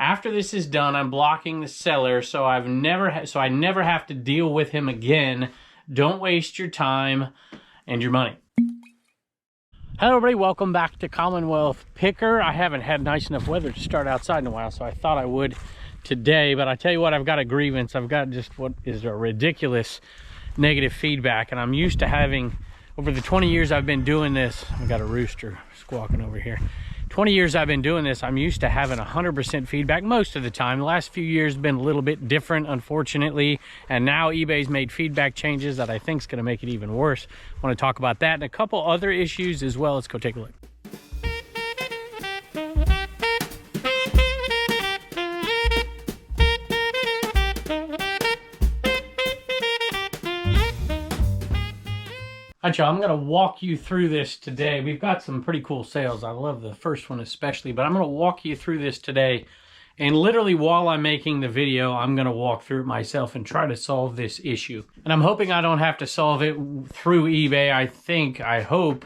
After this is done, I'm blocking the seller so I never have to deal with him again. Don't waste your time and your money. Hello everybody, welcome back to Commonwealth Picker. I haven't had nice enough weather to start outside in a while, so I thought I would today. But I tell you what, I've got a grievance. I've got just what is a ridiculous negative feedback, and I'm used to having, over the 20 years I've been doing this, I've got a rooster squawking over here. 20 years I've been doing this, I'm used to having 100% feedback most of the time. The last few years have been a little bit different, unfortunately, and now eBay's made feedback changes that I think is going to make it even worse. I want to talk about that and a couple other issues as well. Let's go take a look. Hi y'all, I'm going to walk you through this today. We've got some pretty cool sales. I love the first one especially, but I'm going to walk you through this today. And literally while I'm making the video, I'm going to walk through it myself and try to solve this issue. And I'm hoping I don't have to solve it through eBay. I hope,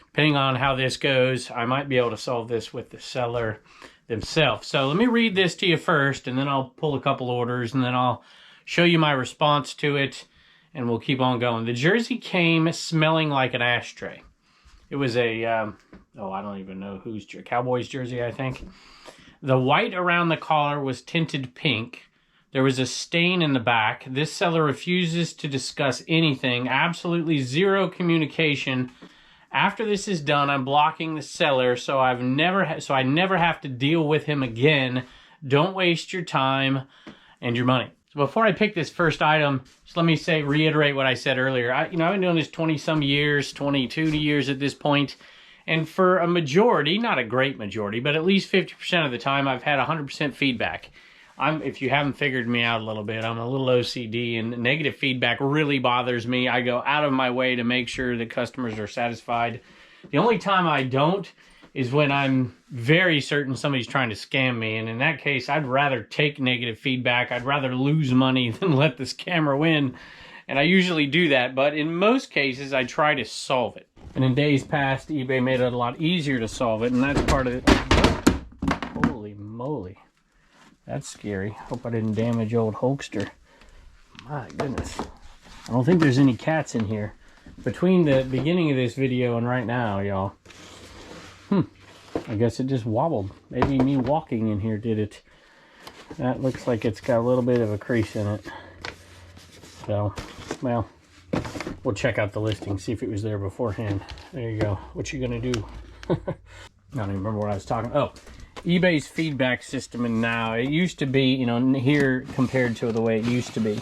depending on how this goes, I might be able to solve this with the seller themselves. So let me read this to you first, and then I'll pull a couple orders, and then I'll show you my response to it. And we'll keep on going. The jersey came smelling like an ashtray. It was a, oh, I don't even know whose jersey, Cowboys jersey, I think. The white around the collar was tinted pink. There was a stain in the back. This seller refuses to discuss anything. Absolutely zero communication. After this is done, I'm blocking the seller so I never have to deal with him again. Don't waste your time and your money. So before I pick this first item, just let me reiterate what I said earlier. I've been doing this 20-some years, 22 years at this point. And for a majority, not a great majority, but at least 50% of the time, I've had 100% feedback. If you haven't figured me out a little bit, I'm a little OCD, and negative feedback really bothers me. I go out of my way to make sure that customers are satisfied. The only time I don't is when I'm very certain somebody's trying to scam me. And in that case, I'd rather take negative feedback. I'd rather lose money than let the scammer win. And I usually do that. But in most cases, I try to solve it. And in days past, eBay made it a lot easier to solve it. And that's part of it. Holy moly. That's scary. Hope I didn't damage old Hulkster. My goodness. I don't think there's any cats in here. Between the beginning of this video and right now, y'all. I guess it just wobbled. Maybe me walking in here did it. That looks like it's got a little bit of a crease in it. So, well, we'll check out the listing, see if it was there beforehand. There you go. What you gonna do? I don't even remember what I was talking. Oh, eBay's feedback system, and now it used to be, here compared to the way it used to be.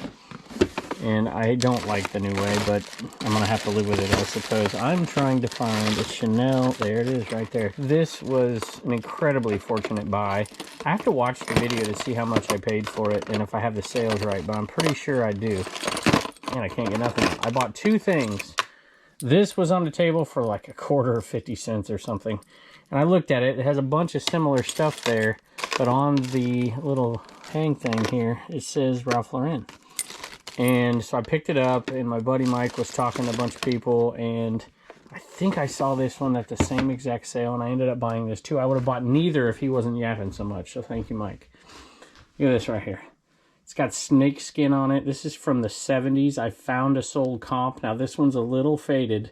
And I don't like the new way, but I'm going to have to live with it, I suppose. I'm trying to find a Chanel. There it is, right there. This was an incredibly fortunate buy. I have to watch the video to see how much I paid for it and if I have the sales right, but I'm pretty sure I do. Man, I can't get nothing. I bought two things. This was on the table for like a quarter or 50 cents or something. And I looked at it. It has a bunch of similar stuff there, but on the little hang thing here, it says Ralph Lauren. And so I picked it up, and my buddy Mike was talking to a bunch of people, and I think I saw this one at the same exact sale, and I ended up buying this too. I would have bought neither if he wasn't yapping so much, so thank you, Mike. Look at this right here. It's got snake skin on it. This is from the 70s. I found a sold comp. Now, this one's a little faded,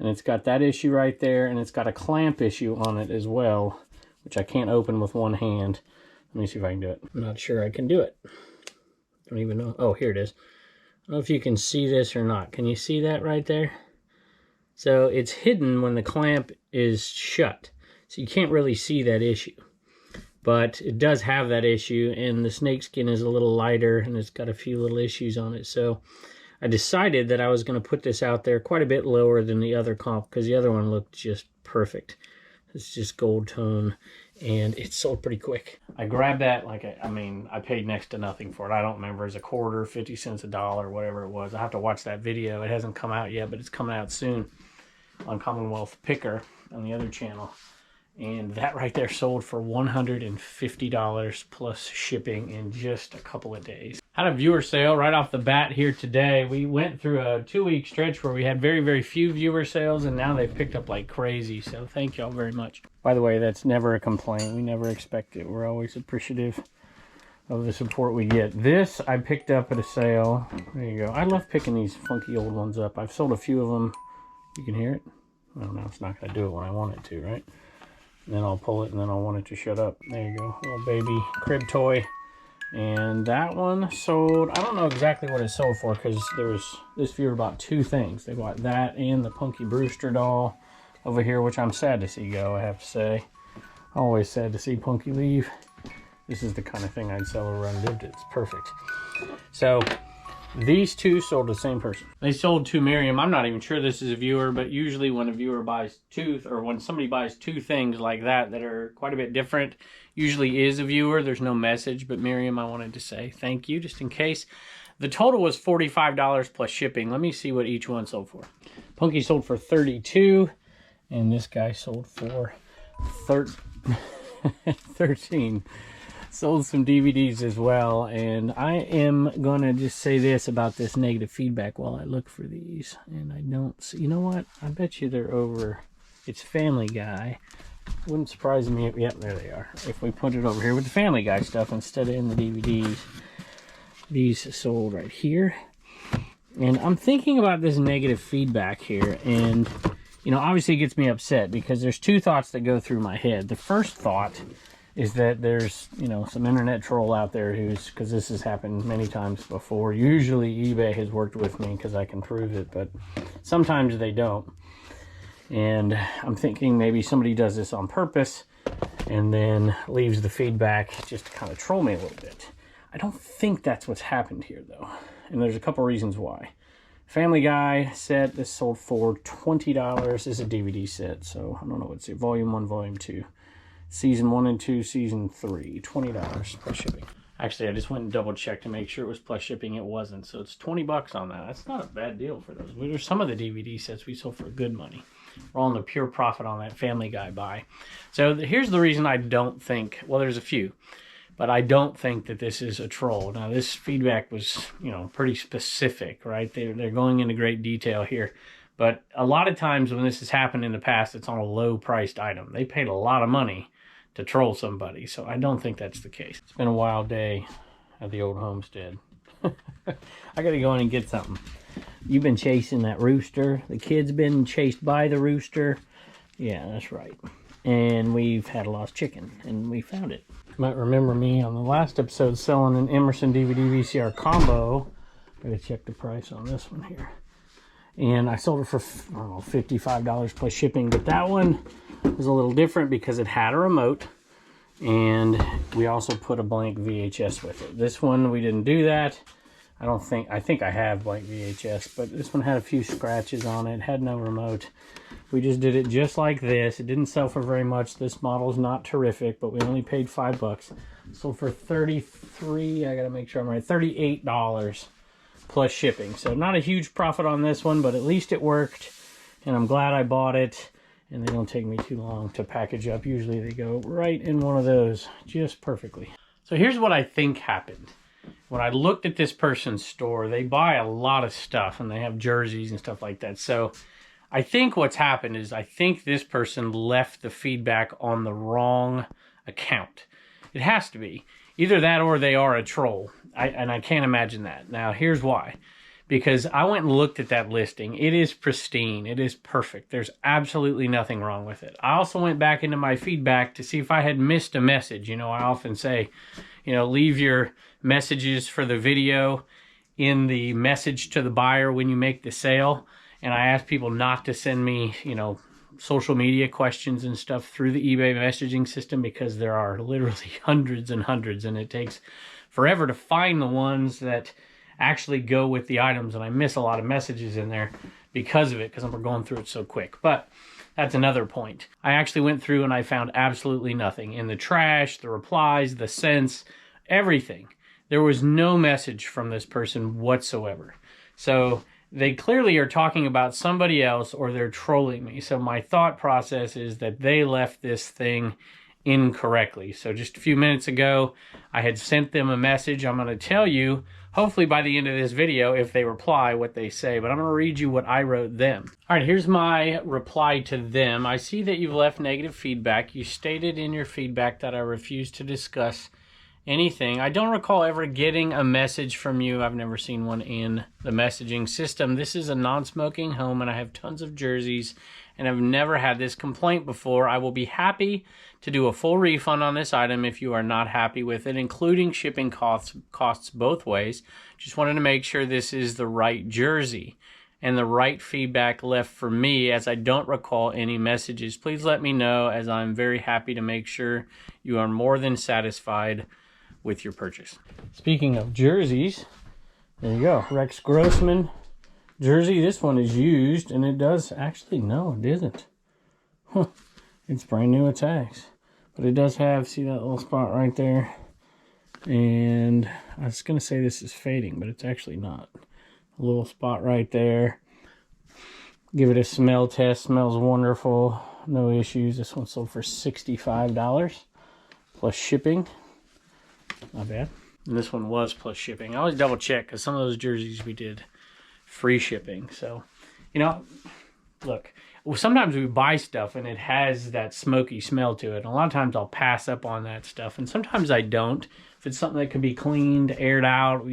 and it's got that issue right there, and it's got a clamp issue on it as well, which I can't open with one hand. Let me see if I can do it. I'm not sure I can do it. Don't even know. Oh, here it is. I don't know if you can see this or not. Can you see that right there? So it's hidden when the clamp is shut. So you can't really see that issue. But it does have that issue, and the snakeskin is a little lighter, and it's got a few little issues on it. So I decided that I was going to put this out there quite a bit lower than the other comp, because the other one looked just perfect. It's just gold tone, and it sold pretty quick. I grabbed that I paid next to nothing for it. I don't remember, it's a quarter, 50 cents, a dollar, whatever it was. I have to watch that video. It hasn't come out yet, but it's coming out soon on Commonwealth Picker on the other channel. And that right there sold for $150 plus shipping in just a couple of days. Had a viewer sale right off the bat here today. We went through a 2-week stretch where we had very, very few viewer sales, and now they've picked up like crazy. So thank y'all very much. By the way, that's never a complaint. We never expect it. We're always appreciative of the support we get. This I picked up at a sale. There you go. I love picking these funky old ones up. I've sold a few of them. You can hear it? Oh no, it's not going to do it when I want it to, right? And then I'll pull it and then I'll want it to shut up. There you go. Little baby crib toy. And that one sold, I don't know exactly what it sold for because there was, this viewer bought 2 things. They bought that and the Punky Brewster doll over here, which I'm sad to see go, I have to say. Always sad to see Punky leave. This is the kind of thing I'd sell or unlived. It's perfect. So these 2 sold to the same person. They sold to Miriam. I'm not even sure this is a viewer, but usually when a viewer buys 2, or when somebody buys 2 things like that that are quite a bit different, usually is a viewer. There's no message, but Miriam, I wanted to say thank you just in case. The total was $45 plus shipping. Let me see what each one sold for. Punky sold for $32, and this guy sold for 13. Sold some DVDs as well, and I am gonna just say this about this negative feedback while I look for these, and I don't see, you know what, I bet you they're over, it's Family Guy. Wouldn't surprise me if, yep, there they are, if we put it over here with the Family Guy stuff instead of in the DVDs. These sold right here, and I'm thinking about this negative feedback here, and you know, obviously it gets me upset because there's 2 thoughts that go through my head. The first thought is that there's, you know, some internet troll out there who's, because this has happened many times before. Usually eBay has worked with me because I can prove it, but sometimes they don't. And I'm thinking maybe somebody does this on purpose and then leaves the feedback just to kind of troll me a little bit. I don't think that's what's happened here though. And there's a couple reasons why. Family Guy set, this sold for $20. This is a DVD set, so I don't know what's it, Volume 1, Volume 2. Season 1 and 2, Season 3, $20 plus shipping. Actually, I just went and double checked to make sure it was plus shipping. It wasn't, so it's $20 on that. That's not a bad deal for those. There's some of the DVD sets we sold for good money. We're on the pure profit on that Family Guy buy. So here's the reason I don't think, well, there's a few, but I don't think that this is a troll. Now, this feedback was, you know, pretty specific, right? They're going into great detail here. But a lot of times when this has happened in the past, it's on a low-priced item. They paid a lot of money to troll somebody, so I don't think that's the case. It's been a wild day at the old homestead. I gotta go in and get something. You've been chasing that rooster. The kid's been chased by the rooster. Yeah, that's right. And we've had a lost chicken, and we found it. You might remember me on the last episode selling an Emerson DVD VCR combo. Gotta check the price on this one here. And I sold it for, I don't know, $55 plus shipping, but that one was a little different because it had a remote, and we also put a blank VHS with it. This one, we didn't do that. I think I have blank VHS, but this one had a few scratches on it, had no remote. We just did it just like this. It didn't sell for very much. This model's not terrific, but we only paid $5. Sold for $33, I gotta make sure I'm right, $38 plus shipping. So not a huge profit on this one, but at least it worked, and I'm glad I bought it. And they don't take me too long to package up. Usually they go right in one of those just perfectly. So here's what I think happened. When I looked at this person's store, they buy a lot of stuff and they have jerseys and stuff like that. So I think what's happened is I think this person left the feedback on the wrong account. It has to be. Either that or they are a troll. And I can't imagine that. Now here's why. Because I went and looked at that listing. It is pristine. It is perfect. There's absolutely nothing wrong with it. I also went back into my feedback to see if I had missed a message. You know, I often say, you know, leave your messages for the video in the message to the buyer when you make the sale. And I ask people not to send me, you know, social media questions and stuff through the eBay messaging system because there are literally hundreds and hundreds, and it takes forever to find the ones that actually go with the items, and I miss a lot of messages in there because of it, because we're going through it so quick. But that's another point. I actually went through and I found absolutely nothing in the trash, the replies, the sends, everything. There was no message from this person whatsoever. So they clearly are talking about somebody else, or they're trolling me. So my thought process is that they left this thing incorrectly. So just a few minutes ago, I had sent them a message. I'm going to tell you, hopefully by the end of this video, if they reply, what they say. But I'm going to read you what I wrote them. All right, here's my reply to them. I see that you've left negative feedback. You stated in your feedback that I refuse to discuss anything. I don't recall ever getting a message from you. I've never seen one in the messaging system. This is a non-smoking home, and I have tons of jerseys, and I've never had this complaint before. I will be happy to do a full refund on this item if you are not happy with it, including shipping costs both ways. Just wanted to make sure this is the right jersey and the right feedback left for me, as I don't recall any messages. Please let me know, as I'm very happy to make sure you are more than satisfied with your purchase. Speaking of jerseys, there you go. Rex Grossman jersey. This one is used, and it does actually, no, it isn't. Huh. It's brand new with tags. But it does have, see that little spot right there? And I was going to say this is fading, but it's actually not. A little spot right there. Give it a smell test. Smells wonderful. No issues. This one sold for $65 plus shipping. Not bad. And this one was plus shipping. I always double check because some of those jerseys we did free shipping. So, you know, look, sometimes we buy stuff and it has that smoky smell to it. And a lot of times I'll pass up on that stuff, and sometimes I don't. If it's something that can be cleaned, aired out,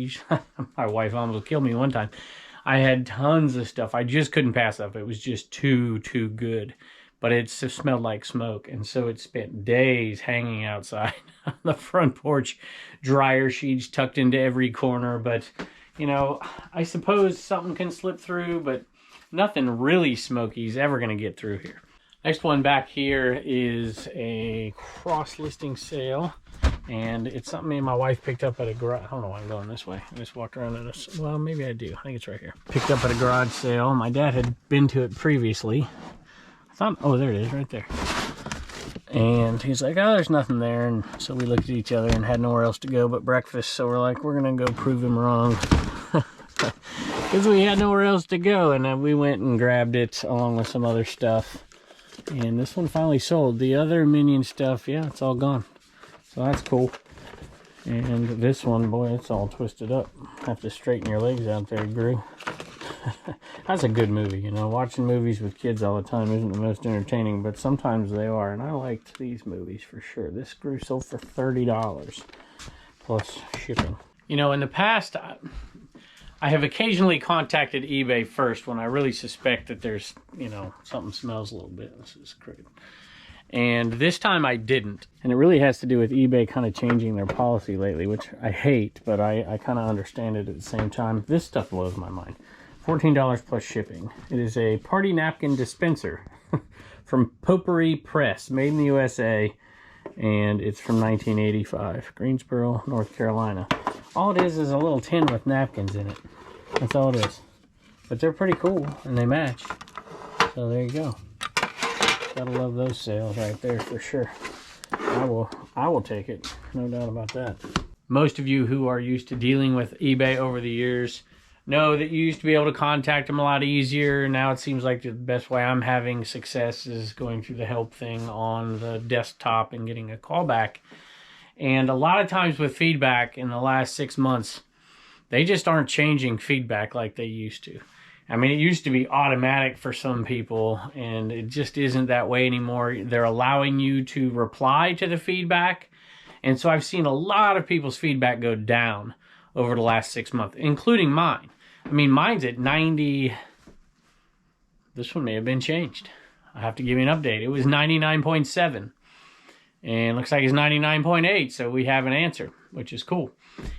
my wife almost killed me one time. I had tons of stuff I just couldn't pass up. It was just too good. But it smelled like smoke, and so it spent days hanging outside on the front porch, dryer sheets tucked into every corner. But, you know, I suppose something can slip through, but nothing really smoky is ever going to get through here. Next one back here is a cross-listing sale, and it's something me and my wife picked up at a garage. I don't know why I'm going this way. I just walked around at a, well, maybe I do. I think it's right here. Picked up at a garage sale. My dad had been to it previously. I thought, oh, there it is, right there. And he's like, oh, there's nothing there. And so we looked at each other and had nowhere else to go but breakfast. So we're like, we're going to go prove him wrong. Because we had nowhere else to go. And we went and grabbed it along with some other stuff. And this one finally sold. The other Minion stuff, yeah, it's all gone. So that's cool. And this one, boy, it's all twisted up. Have to straighten your legs out there, Gru. That's a good movie, you know. Watching movies with kids all the time isn't the most entertaining, but sometimes they are. And I liked these movies for sure. This Gru sold for $30 plus shipping. You know, in the past, I have occasionally contacted eBay first when I really suspect that there's, you know, something smells a little bit. This is great. And this time I didn't. And it really has to do with eBay kind of changing their policy lately, which I hate, but I kind of understand it at the same time. This stuff blows my mind. $14 plus shipping. It is a party napkin dispenser from Potpourri Press, made in the USA, and it's from 1985, Greensboro, North Carolina. All it is a little tin with napkins in it. That's all it is. But they're pretty cool, and they match. So there you go. Gotta love those sales right there for sure. I will take it, no doubt about that. Most of you who are used to dealing with eBay over the years know that you used to be able to contact them a lot easier. Now it seems like the best way I'm having success is going through the help thing on the desktop and getting a call back. And a lot of times with feedback in the last 6 months, they just aren't changing feedback like they used to. I mean, it used to be automatic for some people, and it just isn't that way anymore. They're allowing you to reply to the feedback. And so I've seen a lot of people's feedback go down over the last 6 months, including mine. I mean, mine's at 90. This one may have been changed. I have to give you an update. It was 99.7. And looks like it's 99.8, so we have an answer, which is cool.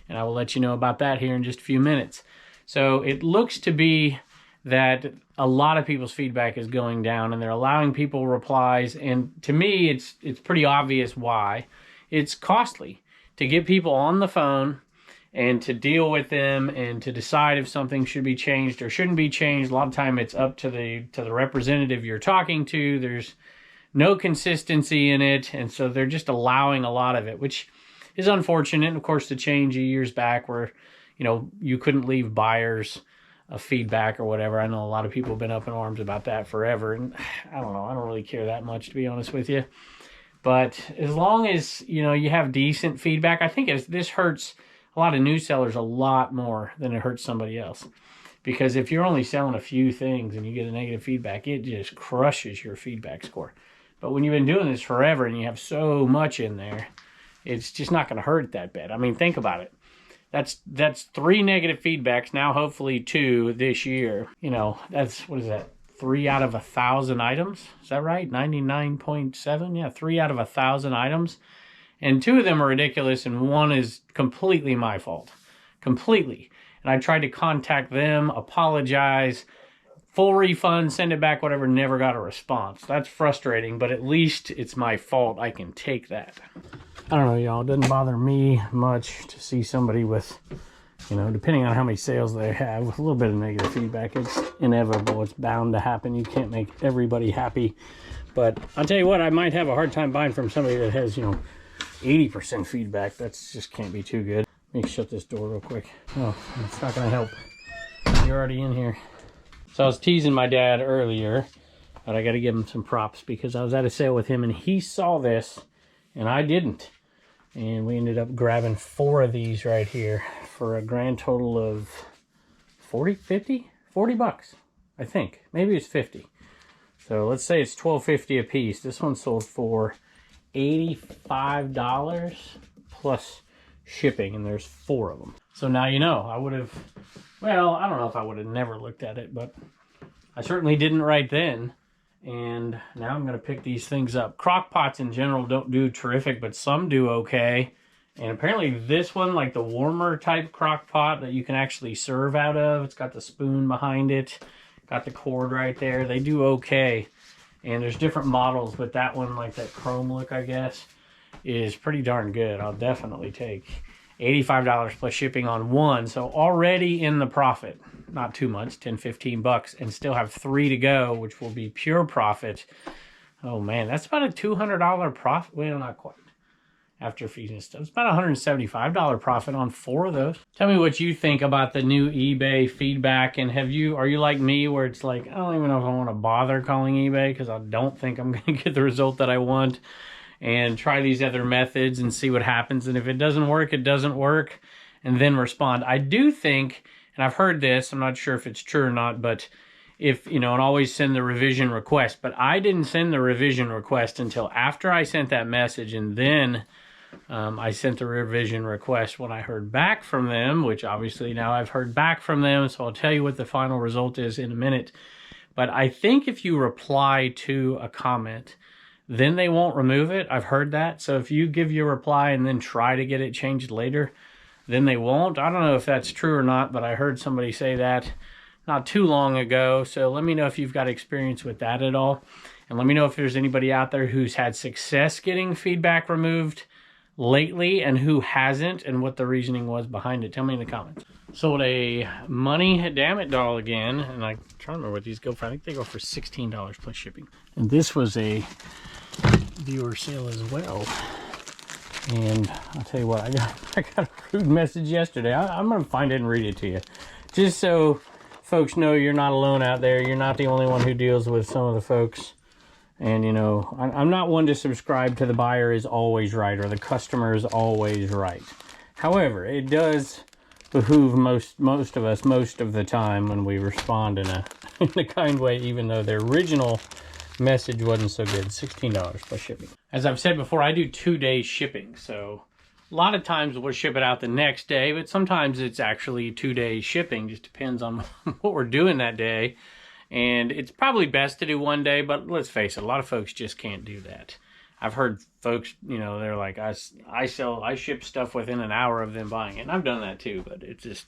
And I will let you know about that here in just a few minutes. So it looks to be that a lot of people's feedback is going down, and they're allowing people replies. And to me, it's pretty obvious why. It's costly to get people on the phone and to deal with them and to decide if something should be changed or shouldn't be changed. A lot of time it's up to the representative you're talking to. There's no consistency in it, and so they're just allowing a lot of it, which is unfortunate. And of course, the change years back where, you know, you couldn't leave buyers a feedback or whatever. I know a lot of people have been up in arms about that forever, and I don't know. I don't really care that much, to be honest with you. But as long as, you know, you have decent feedback, I think this hurts a lot of new sellers a lot more than it hurts somebody else. Because if you're only selling a few things and you get a negative feedback, it just crushes your feedback score. But when you've been doing this forever and you have so much in there, it's just not going to hurt that bad. I mean, think about it. That's 3 negative feedbacks, now hopefully 2 this year. You know, that's, what is that, 3 out of 1,000 items? Is that right? 99.7? Yeah, 3 out of 1,000 items. And 2 of them are ridiculous, and 1 is completely my fault. Completely. And I tried to contact them, apologize, full refund, send it back, whatever, never got a response. That's frustrating, but at least it's my fault. I can take that. I don't know, y'all. It doesn't bother me much to see somebody with, you know, depending on how many sales they have, with a little bit of negative feedback. It's inevitable. It's bound to happen. You can't make everybody happy. But I'll tell you what, I might have a hard time buying from somebody that has, you know, 80% feedback. That's just can't be too good. Let me shut this door real quick. Oh, it's not going to help. You're already in here. So I was teasing my dad earlier, but I got to give him some props because I was at a sale with him and he saw this and I didn't. And we ended up grabbing 4 of these right here for a grand total of 40 bucks, I think. Maybe it's 50. So let's say it's $12.50 a piece. This one sold for $85 plus shipping, and there's 4 of them. So now you know. I would have, well, I don't know if I would have never looked at it, but I certainly didn't right then. And now I'm going to pick these things up. Crock pots in general don't do terrific, but some do okay. And apparently this one, like the warmer type crock pot that you can actually serve out of, it's got the spoon behind it, got the cord right there. They do okay. And there's different models, but that one, like that chrome look, I guess, is pretty darn good. I'll definitely take $85 plus shipping on one. So already in the profit, not too much, 10, 15 bucks, and still have 3 to go, which will be pure profit. Oh man, that's about a $200 profit. Well, not quite. After fees and stuff, it's about $175 profit on 4 of those. Tell me what you think about the new eBay feedback, and are you like me where it's like, I don't even know if I want to bother calling eBay because I don't think I'm going to get the result that I want, and try these other methods and see what happens. And if it doesn't work, it doesn't work, and then respond. I do think, and I've heard this, I'm not sure if it's true or not, but if, you know, and always send the revision request. But I didn't send the revision request until after I sent that message, and then I sent the revision request when I heard back from them, which obviously now I've heard back from them, so I'll tell you what the final result is in a minute. But I think if you reply to a comment, then they won't remove it. I've heard that. So if you give your reply and then try to get it changed later, then they won't. I don't know if that's true or not, but I heard somebody say that not too long ago. So let me know if you've got experience with that at all. And let me know if there's anybody out there who's had success getting feedback removed lately and who hasn't, and what the reasoning was behind it. Tell me in the comments. Sold a Money Damn It doll again, and I'm trying to remember what these go for. I think they go for $16 plus shipping. And this was a viewer sale as well. And I'll tell you what, I got a rude message yesterday. I'm going to find it and read it to you. Just so folks know you're not alone out there. You're not the only one who deals with some of the folks. And, you know, I'm not one to subscribe to the buyer is always right or the customer is always right. However, it does behoove most of us most of the time when we respond in a kind way, even though their original message wasn't so good. $16 plus shipping. As I've said before, I do 2-day shipping. So a lot of times we'll ship it out the next day, but sometimes it's actually 2-day shipping. Just depends on what we're doing that day. And it's probably best to do 1 day, but let's face it, a lot of folks just can't do that. I've heard folks, you know, they're like, I ship stuff within an hour of them buying it. And I've done that too, but it's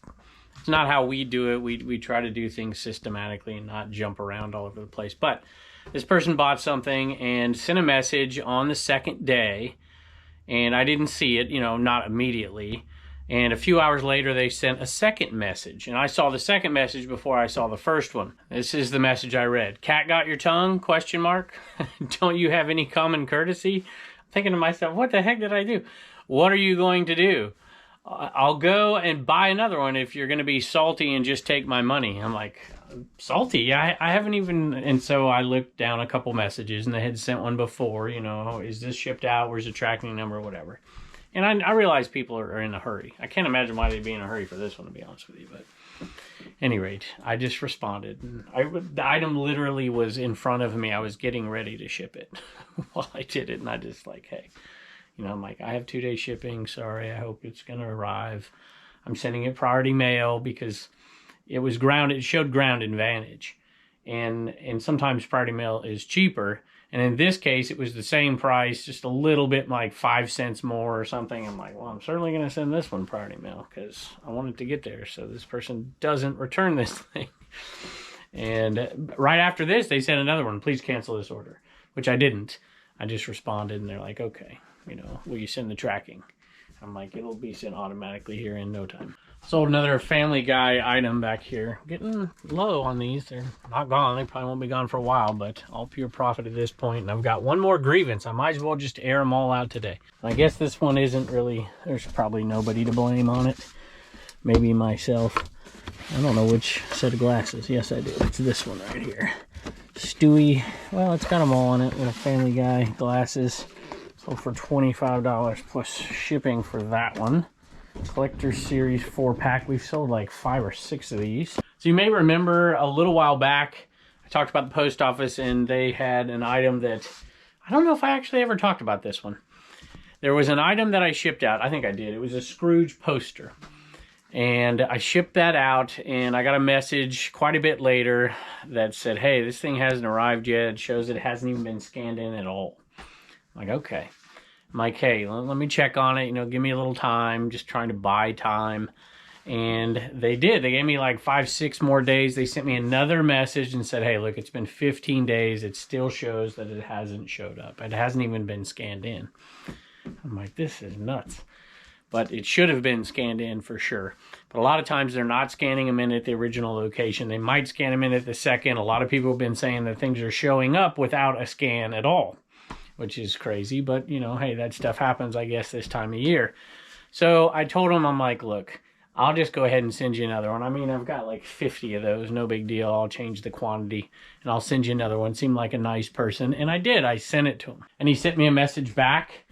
not how we do it. We try to do things systematically and not jump around all over the place. But this person bought something and sent a message on the second day, and I didn't see it, you know, not immediately. And a few hours later, they sent a second message. And I saw the second message before I saw the first one. This is the message I read. Cat got your tongue? Question mark. Don't you have any common courtesy? I'm thinking to myself, what the heck did I do? What are you going to do? I'll go and buy another one if you're going to be salty and just take my money. I'm like, salty? I haven't even... And so I looked down a couple messages, and they had sent one before, you know, is this shipped out? Where's the tracking number? Whatever. And I realize people are in a hurry. I can't imagine why they'd be in a hurry for this one, to be honest with you. But at any rate, I just responded. And the item literally was in front of me. I was getting ready to ship it while I did it. And I just like, hey, you know, I'm like, I have 2-day shipping. Sorry, I hope it's going to arrive. I'm sending it priority mail because it was grounded. It showed ground advantage. And sometimes priority mail is cheaper. And in this case, it was the same price, just a little bit, like 5 cents more or something. I'm like, well, I'm certainly going to send this one priority mail because I want it to get there so this person doesn't return this thing. And right after this, they sent another one, please cancel this order, which I didn't. I just responded, and they're like, okay, you know, will you send the tracking? I'm like, it'll be sent automatically here in no time. Sold another Family Guy item back here. Getting low on these. They're not gone. They probably won't be gone for a while, but all pure profit at this point. And I've got one more grievance. I might as well just air them all out today. I guess this one isn't really, there's probably nobody to blame on it. Maybe myself. I don't know which set of glasses. Yes, I do. It's this one right here. Stewie. Well, it's got them all on it with a Family Guy glasses. Sold for $25 plus shipping for that one. Collector's Series 4-pack. We've sold like 5 or 6 of these. So you may remember a little while back, I talked about the post office and they had an item that, I don't know if I actually ever talked about this one. There was an item that I shipped out. I think I did. It was a Scrooge poster. And I shipped that out and I got a message quite a bit later that said, hey, this thing hasn't arrived yet. It shows it hasn't even been scanned in at all. I'm like, okay. I'm like, hey, let me check on it, you know, give me a little time, just trying to buy time. And they did. They gave me like 5-6 more days. They sent me another message and said, hey, look, it's been 15 days. It still shows that it hasn't showed up. It hasn't even been scanned in. I'm like, this is nuts. But it should have been scanned in for sure. But a lot of times they're not scanning them in at the original location. They might scan them in at the second. A lot of people have been saying that things are showing up without a scan at all, which is crazy, but you know, hey, that stuff happens, I guess, this time of year. So I told him, I'm like, look, I'll just go ahead and send you another one. I mean, I've got like 50 of those, no big deal. I'll change the quantity and I'll send you another one. Seemed like a nice person, and I did. I sent it to him, and he sent me a message back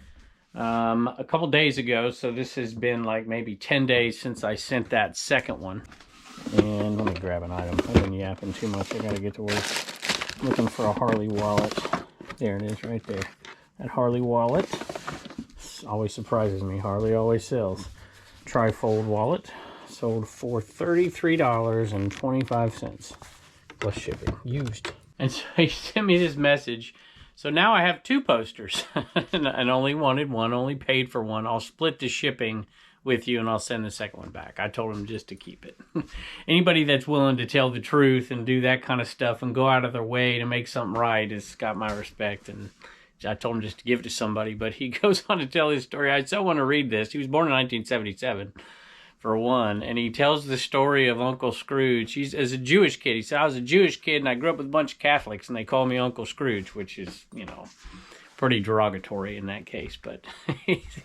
a couple days ago. So this has been like maybe 10 days since I sent that second one. And let me grab an item. I've been yapping too much. I gotta get to work. I'm looking for a Harley wallet. There it is right there. That Harley wallet. This always surprises me. Harley always sells. Trifold wallet. Sold for $33.25 plus shipping. Used. And so he sent me this message. So now I have 2 posters. and only wanted one. Only paid for one. I'll split the shipping with you and I'll send the second one back. I told him just to keep it. Anybody that's willing to tell the truth and do that kind of stuff and go out of their way to make something right has got my respect. And I told him just to give it to somebody, but he goes on to tell his story. I so want to read this. He was born in 1977 for one, and he tells the story of Uncle Scrooge. He's as a Jewish kid. He said, I was a Jewish kid and I grew up with a bunch of Catholics and they call me Uncle Scrooge, which is, you know, pretty derogatory in that case. But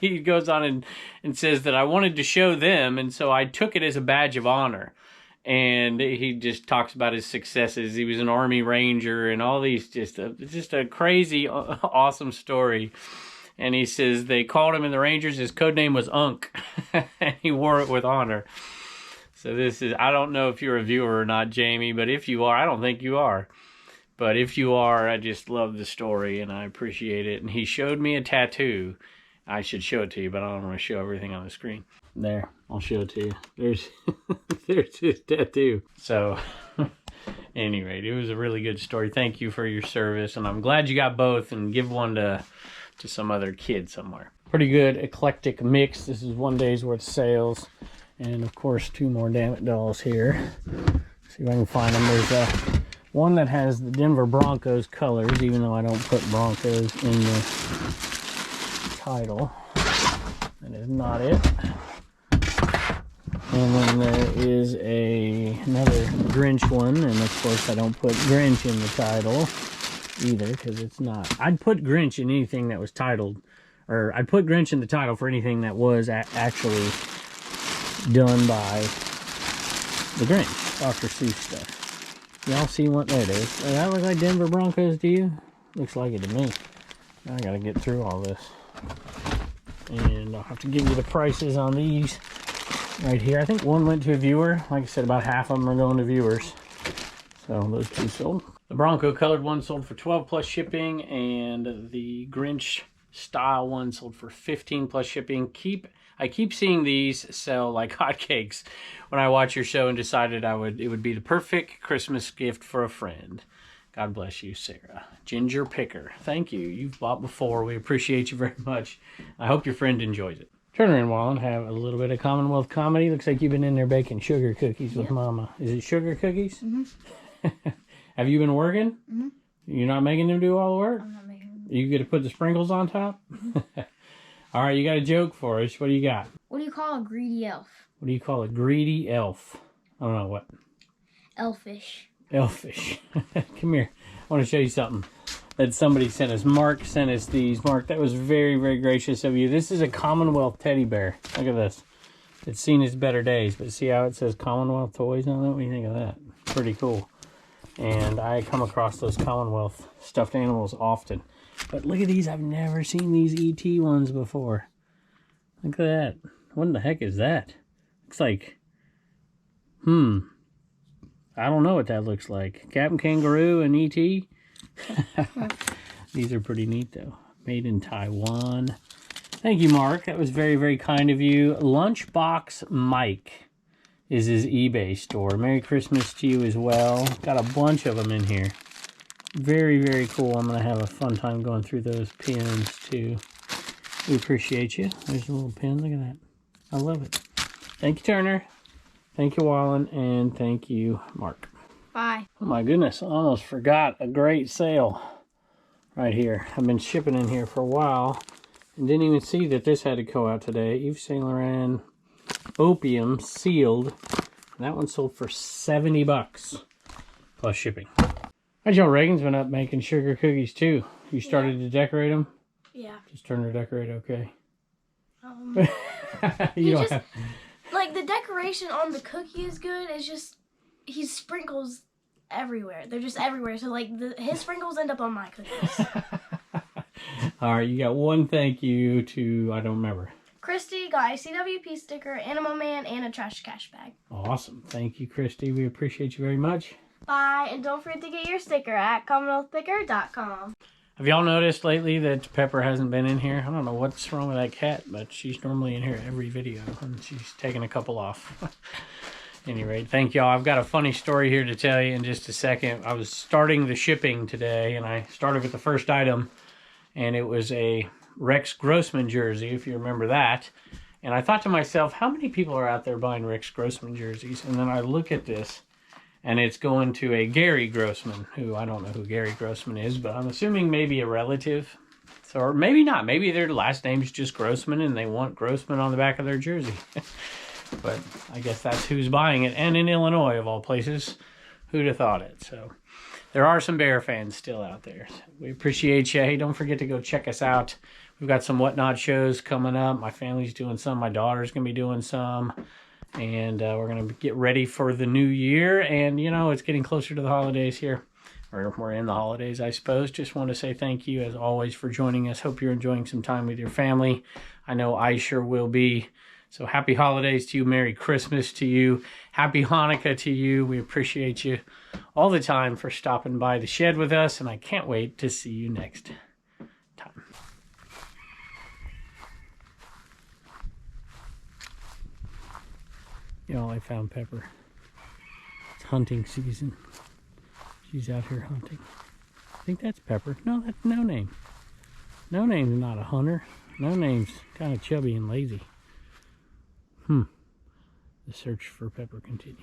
he goes on and says that I wanted to show them, and so I took it as a badge of honor. And he just talks about his successes. He was an Army Ranger and all these, just a crazy, awesome story. And he says they called him in the Rangers, his code name was Unk, and he wore it with honor. So this is, I don't know if you're a viewer or not, Jamie, but if you are, I don't think you are. But if you are, I just love the story and I appreciate it. And he showed me a tattoo. I should show it to you, but I don't want to show everything on the screen. There, I'll show it to you. There's his tattoo. So, anyway, it was a really good story. Thank you for your service, and I'm glad you got both, and give one to some other kid somewhere. Pretty good eclectic mix. This is 1 day's worth of sales. And, of course, 2 more Damn It dolls here. See if I can find them. There's one that has the Denver Broncos colors, even though I don't put Broncos in the title. That is not it. And then there is another Grinch one, and of course I don't put Grinch in the title either, because it's not. I'd put Grinch in anything that was titled, or I'd put Grinch in the title for anything that was actually done by the Grinch, Dr. Seuss stuff. Y'all see what that is? Does that look like Denver Broncos to you? Looks like it to me. I gotta get through all this. And I'll have to give you the prices on these right here. I think one went to a viewer. Like I said, about half of them are going to viewers. So those 2 sold. The Bronco colored one sold for 12 plus shipping, and the Grinch style one sold for 15 plus shipping. I keep seeing these sell like hotcakes when I watch your show, and decided it would be the perfect Christmas gift for a friend. God bless you, Sarah. Ginger Picker. Thank you. You've bought before. We appreciate you very much. I hope your friend enjoys it. Turner and Wallen have a little bit of Commonwealth comedy. Looks like you've been in there baking sugar cookies with Mama. Is it sugar cookies? Mm-hmm. Have you been working? Mm-hmm. You're not making them do all the work? I'm not making them. You get to put the sprinkles on top? Mm-hmm. All right, you got a joke for us. What do you got? What do you call a greedy elf? What do you call a greedy elf? I don't know what. Elfish. Elfish. Come here. I want to show you something that somebody sent us. Mark sent us these. Mark, that was very, very gracious of you. This is a Commonwealth teddy bear. Look at this. It's seen its better days, but see how it says Commonwealth Toys on it? What do you think of that? Pretty cool. And I come across those Commonwealth stuffed animals often. But look at these. I've never seen these ET ones before. Look at that. What in the heck is that? Looks like... I don't know what that looks like. Captain Kangaroo and ET? These are pretty neat, though. Made in Taiwan. Thank you, Mark. That was very, very kind of you. Lunchbox Mike is his eBay store. Merry Christmas to you as well. Got a bunch of them in here. Very, very cool. I'm going to have a fun time going through those pins, too. We appreciate you. There's a little pin. Look at that. I love it. Thank you, Turner. Thank you, Wallen. And thank you, Mark. Bye. Oh, my goodness. I almost forgot a great sale right here. I've been shipping in here for a while and didn't even see that this had to go out today. Yves Saint Laurent Opium sealed. And that one sold for 70 bucks plus shipping. Hi, Joe. Reagan's been up making sugar cookies too. You started to decorate them? Yeah. Just turn to decorate, okay. You don't have... Like, the decoration on the cookie is good. It's just, he sprinkles everywhere. They're just everywhere. So, like, his sprinkles end up on my cookies. All right, you got one thank you to, I don't remember. Christy got a CWP sticker, Animal Man, and a trash cash bag. Awesome. Thank you, Christy. We appreciate you very much. Bye, and don't forget to get your sticker at CommonwealthPicker.com. Have y'all noticed lately that Pepper hasn't been in here? I don't know what's wrong with that cat, but she's normally in here every video, and she's taking a couple off. At any rate, thank y'all. I've got a funny story here to tell you in just a second. I was starting the shipping today, and I started with the first item, and it was a Rex Grossman jersey, if you remember that. And I thought to myself, how many people are out there buying Rex Grossman jerseys? And then I look at this, and it's going to a Gary Grossman, who I don't know who Gary Grossman is, but I'm assuming maybe a relative. So, or maybe not. Maybe their last name's just Grossman, and they want Grossman on the back of their jersey. But I guess that's who's buying it. And in Illinois, of all places, who'd have thought it? So there are some Bear fans still out there. So we appreciate you. Hey, don't forget to go check us out. We've got some Whatnot shows coming up. My family's doing some. My daughter's going to be doing some. And we're going to get ready for the new year. And, you know, it's getting closer to the holidays here. Or we're in the holidays, I suppose. Just want to say thank you, as always, for joining us. Hope you're enjoying some time with your family. I know I sure will be. So happy holidays to you. Merry Christmas to you. Happy Hanukkah to you. We appreciate you all the time for stopping by the shed with us. And I can't wait to see you next time. Y'all, I found Pepper. It's hunting season. She's out here hunting. I think that's Pepper. No, that's No Name. No Name's not a hunter. No Name's kind of chubby and lazy. The search for Pepper continues.